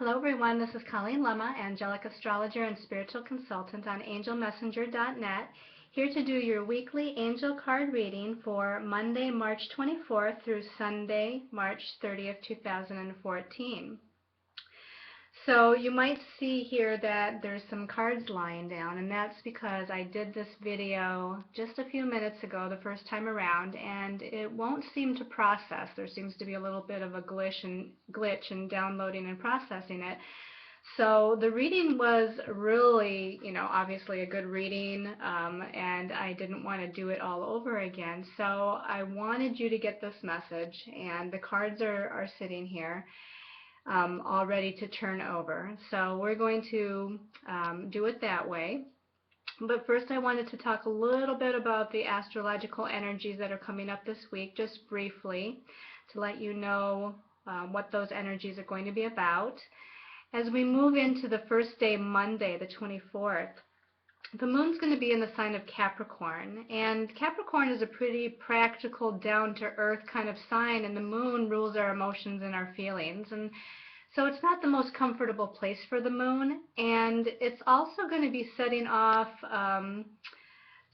Hello everyone, this is Colleen Lemma, angelic astrologer and spiritual consultant on angelmessenger.net, here to do your weekly angel card reading for Monday, March 24th through Sunday, March 30th, 2014. So you might see here that there's some cards lying down, and that's because I did this video just a few minutes ago the first time around, and it won't seem to process. There seems to be a little bit of a glitch in downloading and processing it. So the reading was really, obviously a good reading, and I didn't want to do it all over again. So I wanted you to get this message, and the cards are sitting here all ready to turn over. So we're going to do it that way. But first I wanted to talk a little bit about the astrological energies that are coming up this week, just briefly, to let you know what those energies are going to be about. As we move into the first day, Monday, the 24th, the moon's going to be in the sign of Capricorn, and Capricorn is a pretty practical, down-to-earth kind of sign, and the moon rules our emotions and our feelings, and so it's not the most comfortable place for the moon, and it's also going to be setting off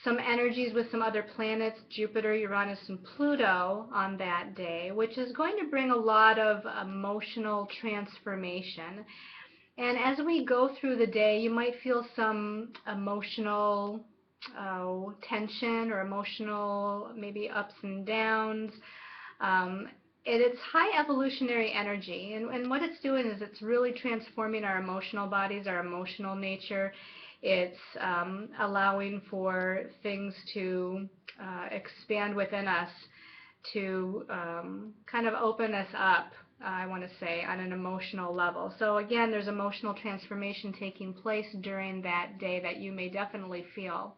some energies with some other planets, Jupiter, Uranus, and Pluto on that day, which is going to bring a lot of emotional transformation. And as we go through the day, you might feel some emotional tension or emotional maybe ups and downs. It's high evolutionary energy, and what it's doing is it's really transforming our emotional bodies, our emotional nature. It's allowing for things to expand within us, to kind of open us up, I want to say, on an emotional level. So again, there's emotional transformation taking place during that day that you may definitely feel.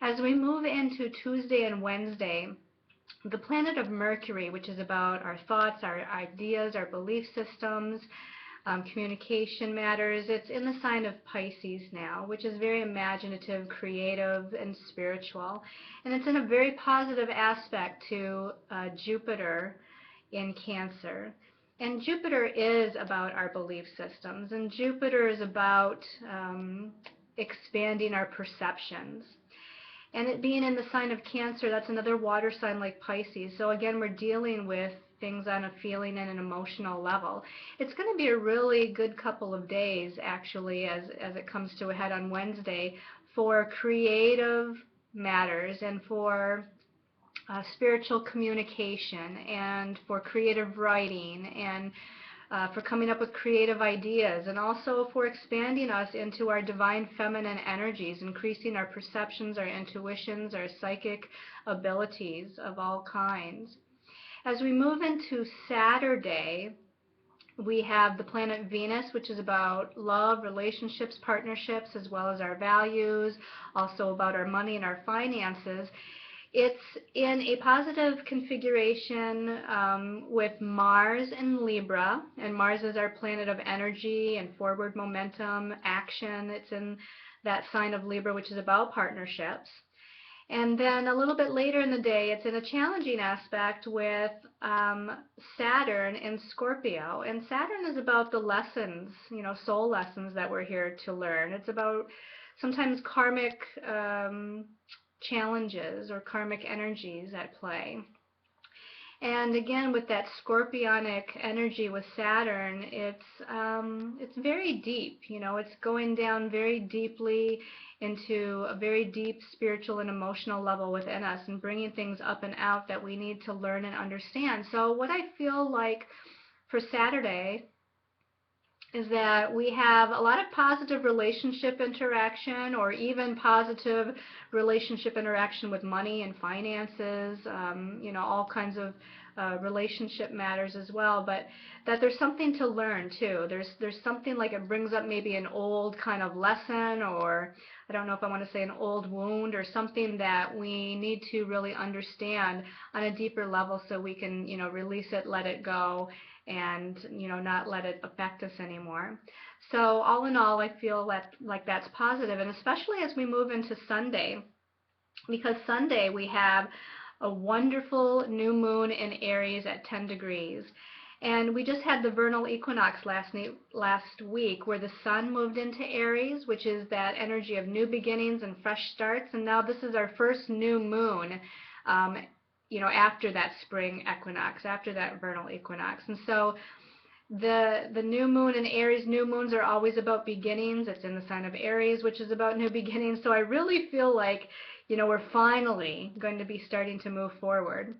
As we move into Tuesday and Wednesday, the planet of Mercury, which is about our thoughts, our ideas, our belief systems, communication matters, it's in the sign of Pisces now, which is very imaginative, creative, and spiritual. And it's in a very positive aspect to Jupiter in Cancer. And Jupiter is about our belief systems, and Jupiter is about expanding our perceptions. And it being in the sign of Cancer, that's another water sign like Pisces. So again, we're dealing with things on a feeling and an emotional level. It's going to be a really good couple of days, actually, as it comes to a head on Wednesday, for creative matters and for spiritual communication and for creative writing and for coming up with creative ideas, and also for expanding us into our divine feminine energies, increasing our perceptions, our intuitions, our psychic abilities of all kinds. As we move into Saturday, we have the planet Venus, which is about love, relationships, partnerships, as well as our values, also about our money and our finances. It's in a positive configuration with Mars in Libra, and Mars is our planet of energy and forward momentum, action. It's in that sign of Libra, which is about partnerships. And then a little bit later in the day, it's in a challenging aspect with Saturn in Scorpio. And Saturn is about the lessons, soul lessons that we're here to learn. It's about sometimes karmic challenges or karmic energies at play. And again, with that scorpionic energy with Saturn, it's very deep. It's going down very deeply into a very deep spiritual and emotional level within us, and bringing things up and out that we need to learn and understand. So what I feel like for Saturday is that we have a lot of positive relationship interaction, or even positive relationship interaction with money and finances, all kinds of relationship matters as well, but that there's something to learn too. There's something like it brings up maybe an old kind of lesson, or I don't know if I want to say an old wound, or something that we need to really understand on a deeper level so we can, release it, let it go, and not let it affect us anymore. So all in all, I feel like that's positive, and especially as we move into Sunday, because Sunday we have a wonderful new moon in Aries at 10 degrees. And we just had the vernal equinox last week where the sun moved into Aries, which is that energy of new beginnings and fresh starts. And now this is our first new moon, um, after that spring equinox, after that vernal equinox. And so the new moon in Aries, new moons are always about beginnings. It's in the sign of Aries, which is about new beginnings. So I really feel like, we're finally going to be starting to move forward.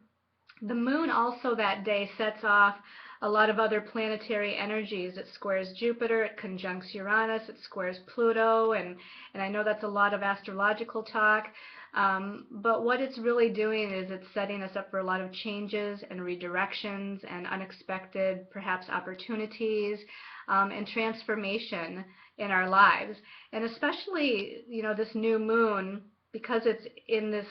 The moon also that day sets off a lot of other planetary energies. It squares Jupiter, it conjuncts Uranus, it squares Pluto, and I know that's a lot of astrological talk. But what it's really doing is it's setting us up for a lot of changes and redirections and unexpected, perhaps, opportunities and transformation in our lives. And especially, this new moon, because it's in this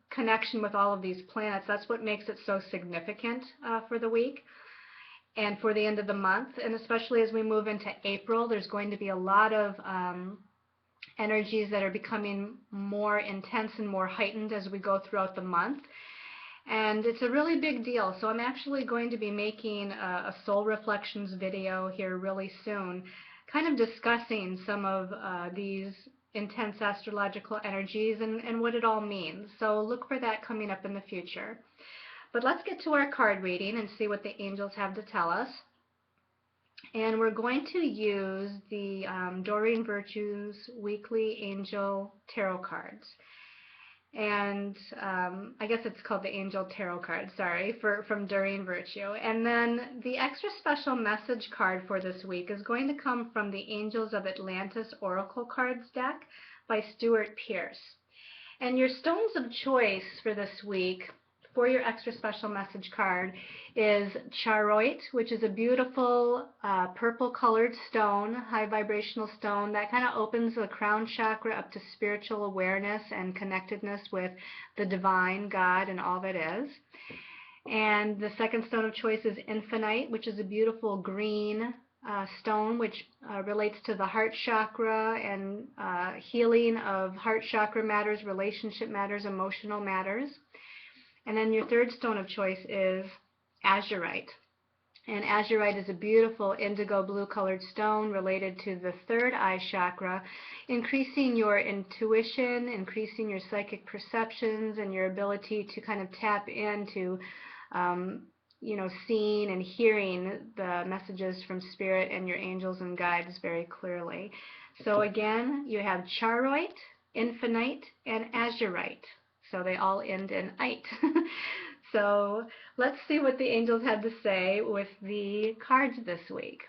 connection with all of these planets, that's what makes it so significant for the week and for the end of the month. And especially as we move into April, there's going to be a lot of energies that are becoming more intense and more heightened as we go throughout the month. And it's a really big deal. So I'm actually going to be making a Soul Reflections video here really soon, kind of discussing some of these intense astrological energies and what it all means. So look for that coming up in the future. But let's get to our card reading and see what the angels have to tell us. And we're going to use the Doreen Virtue's weekly angel tarot cards. And I guess it's called the Angel Tarot card, sorry, from Doreen Virtue. And then the extra special message card for this week is going to come from the Angels of Atlantis Oracle Cards deck by Stuart Pierce. And your stones of choice for this week for your extra special message card is charoite, which is a beautiful purple colored stone, high vibrational stone that kind of opens the crown chakra up to spiritual awareness and connectedness with the divine, God, and all that is. And the second stone of choice is infinite, which is a beautiful green stone, which relates to the heart chakra and healing of heart chakra matters, relationship matters, emotional matters. And then your third stone of choice is azurite. And azurite is a beautiful indigo blue colored stone related to the third eye chakra, increasing your intuition, increasing your psychic perceptions, and your ability to kind of tap into seeing and hearing the messages from spirit and your angels and guides very clearly. So again, you have charoite, infinite, and azurite. So they all end in ite. So let's see what the angels had to say with the cards this week.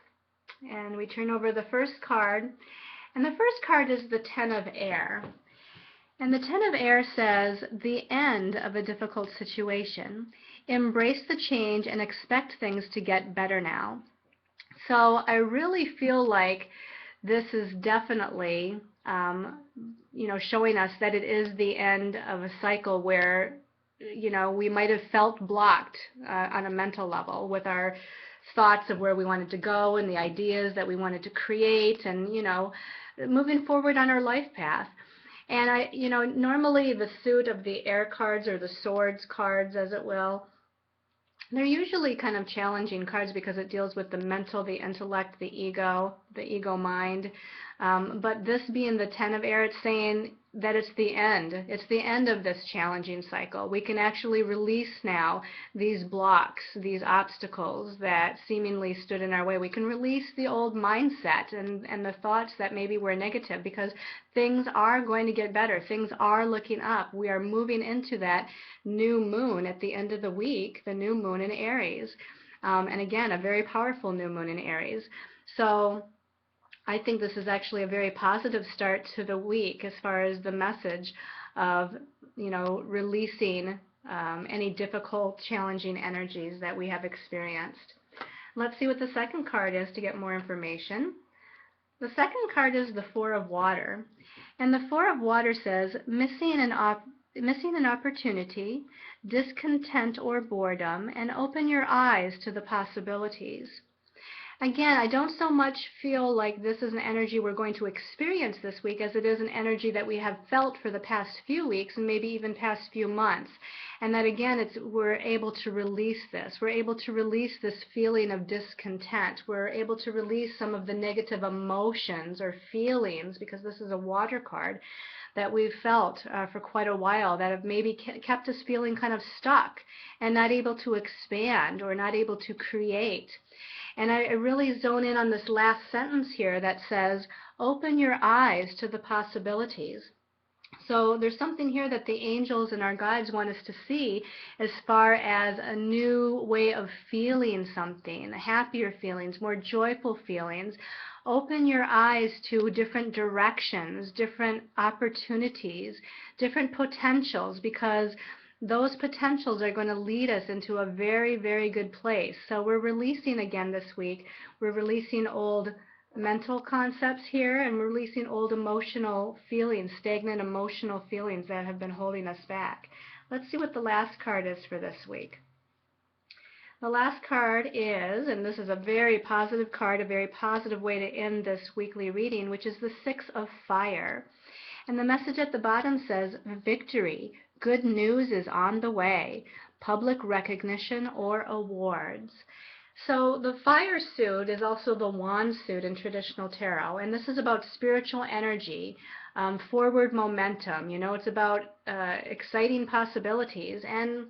And we turn over the first card. And the first card is the Ten of Air. And the Ten of Air says, the end of a difficult situation. Embrace the change and expect things to get better now. So I really feel like this is definitely showing us that it is the end of a cycle where, we might have felt blocked on a mental level with our thoughts of where we wanted to go and the ideas that we wanted to create and, moving forward on our life path. And normally the suit of the air cards, or the swords cards, as it will, they're usually kind of challenging cards because it deals with the mental, the intellect, the ego mind. But this being the Ten of Air, it's saying that it's the end. It's the end of this challenging cycle. We can actually release now these blocks, these obstacles that seemingly stood in our way. We can release the old mindset and the thoughts that maybe were negative, because things are going to get better. Things are looking up. We are moving into that new moon at the end of the week, the new moon in Aries. And again, a very powerful new moon in Aries. So I think this is actually a very positive start to the week as far as the message of, releasing any difficult, challenging energies that we have experienced. Let's see what the second card is to get more information. The second card is the Four of Water. And the Four of Water says, missing an opportunity, discontent or boredom, and open your eyes to the possibilities. Again, I don't so much feel like this is an energy we're going to experience this week as it is an energy that we have felt for the past few weeks and maybe even past few months. And that again, we're able to release this. We're able to release this feeling of discontent. We're able to release some of the negative emotions or feelings, because this is a water card, that we've felt for quite a while, that have maybe kept us feeling kind of stuck and not able to expand or not able to create. And I really zone in on this last sentence here that says, open your eyes to the possibilities. So there's something here that the angels and our guides want us to see as far as a new way of feeling something, happier feelings, more joyful feelings. Open your eyes to different directions, different opportunities, different potentials, because those potentials are going to lead us into a very, very good place. So we're releasing again this week. We're releasing old mental concepts here, and we're releasing old emotional feelings, stagnant emotional feelings that have been holding us back. Let's see what the last card is for this week. The last card is, and this is a very positive card, a very positive way to end this weekly reading, which is the Six of Fire. And the message at the bottom says, victory, good news is on the way, public recognition or awards. So the fire suit is also the wand suit in traditional tarot, and this is about spiritual energy, forward momentum. It's about exciting possibilities. And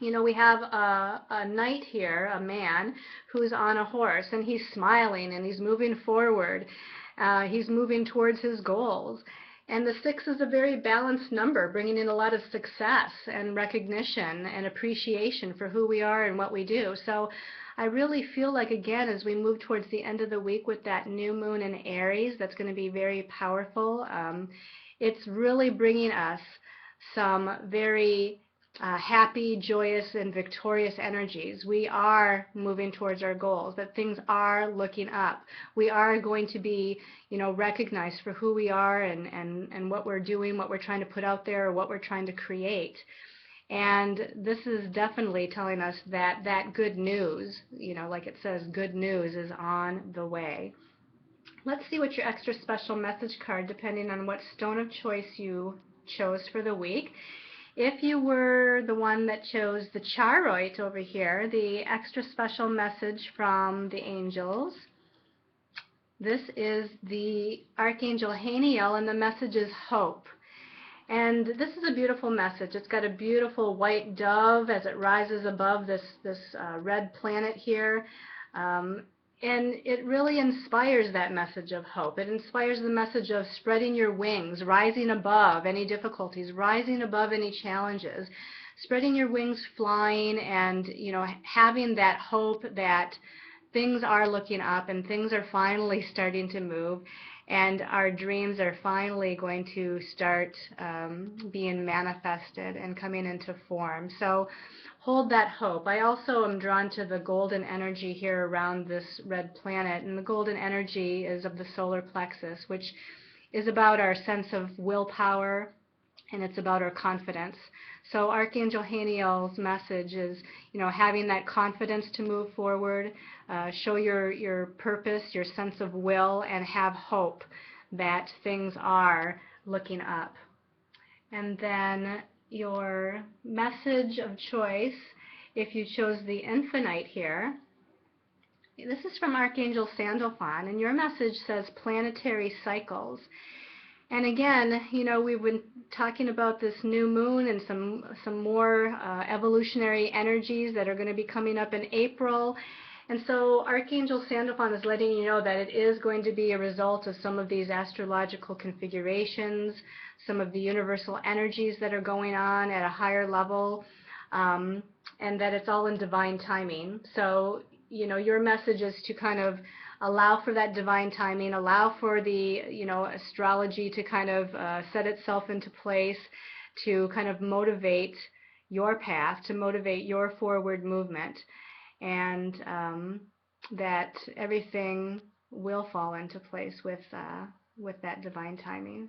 we have a knight here, a man, who's on a horse, and he's smiling, and he's moving forward. He's moving towards his goals. And the 6 is a very balanced number, bringing in a lot of success and recognition and appreciation for who we are and what we do. So I really feel like, again, as we move towards the end of the week with that new moon in Aries, that's going to be very powerful. It's really bringing us some very happy, joyous, and victorious energies. We are moving towards our goals, that things are looking up. We are going to be, recognized for who we are and what we're doing, what we're trying to put out there, or what we're trying to create. And this is definitely telling us that that good news, like it says, good news is on the way. Let's see what your extra special message card, depending on what stone of choice you chose for the week. If you were the one that chose the Charoite over here, the extra special message from the angels, this is the Archangel Haniel, and the message is hope. And this is a beautiful message. It's got a beautiful white dove as it rises above this red planet here. And it really inspires that message of hope. It inspires the message of spreading your wings, rising above any difficulties, rising above any challenges, spreading your wings, flying, and having that hope that things are looking up and things are finally starting to move, and our dreams are finally going to start being manifested and coming into form. So hold that hope. I also am drawn to the golden energy here around this red planet, and the golden energy is of the solar plexus, which is about our sense of willpower, and it's about our confidence. So Archangel Haniel's message is, having that confidence to move forward, show your purpose, your sense of will, and have hope that things are looking up. And then your message of choice, if you chose the Infinite here, this is from Archangel Sandalphon, and your message says planetary cycles. And again, we've been talking about this new moon and some more evolutionary energies that are going to be coming up in April. And so Archangel Sandalphon is letting you know that it is going to be a result of some of these astrological configurations, some of the universal energies that are going on at a higher level, and that it's all in divine timing. So, your message is to kind of allow for that divine timing, allow for the, astrology to kind of set itself into place to kind of motivate your path, to motivate your forward movement, and that everything will fall into place with that divine timing.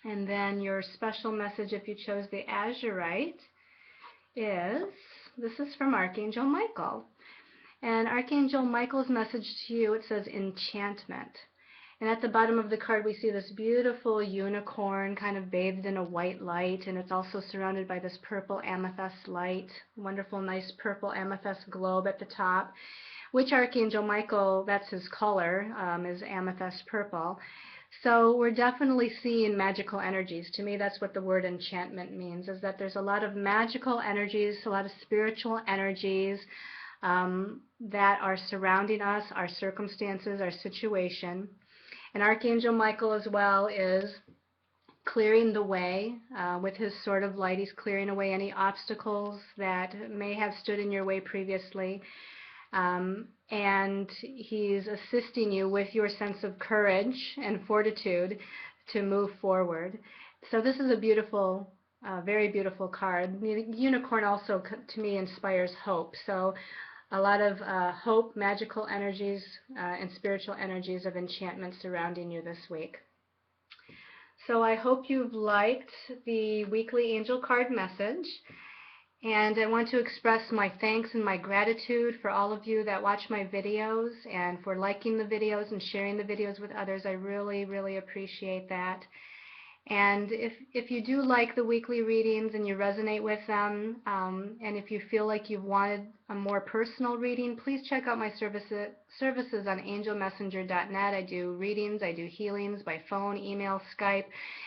And then your special message, if you chose the Azurite, is, this is from Archangel Michael. And Archangel Michael's message to you, it says enchantment. And at the bottom of the card, we see this beautiful unicorn kind of bathed in a white light, and it's also surrounded by this purple amethyst light, wonderful, nice purple amethyst globe at the top, which Archangel Michael, that's his color, is amethyst purple. So we're definitely seeing magical energies. To me, that's what the word enchantment means, is that there's a lot of magical energies, a lot of spiritual energies that are surrounding us, our circumstances, our situation. And Archangel Michael as well is clearing the way with his sword of light. He's clearing away any obstacles that may have stood in your way previously. And he's assisting you with your sense of courage and fortitude to move forward. So this is a beautiful, very beautiful card. The unicorn also, to me, inspires hope. So a lot of hope, magical energies, and spiritual energies of enchantment surrounding you this week. So I hope you've liked the weekly angel card message. And I want to express my thanks and my gratitude for all of you that watch my videos and for liking the videos and sharing the videos with others. I really, really appreciate that. And if you do like the weekly readings and you resonate with them, and if you feel like you've wanted a more personal reading, please check out my services on angelmessenger.net. I do readings, I do healings by phone, email, Skype,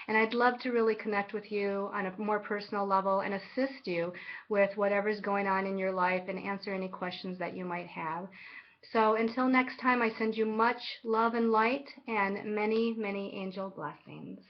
and I'd love to really connect with you on a more personal level and assist you with whatever's going on in your life and answer any questions that you might have. So until next time, I send you much love and light and many, many angel blessings.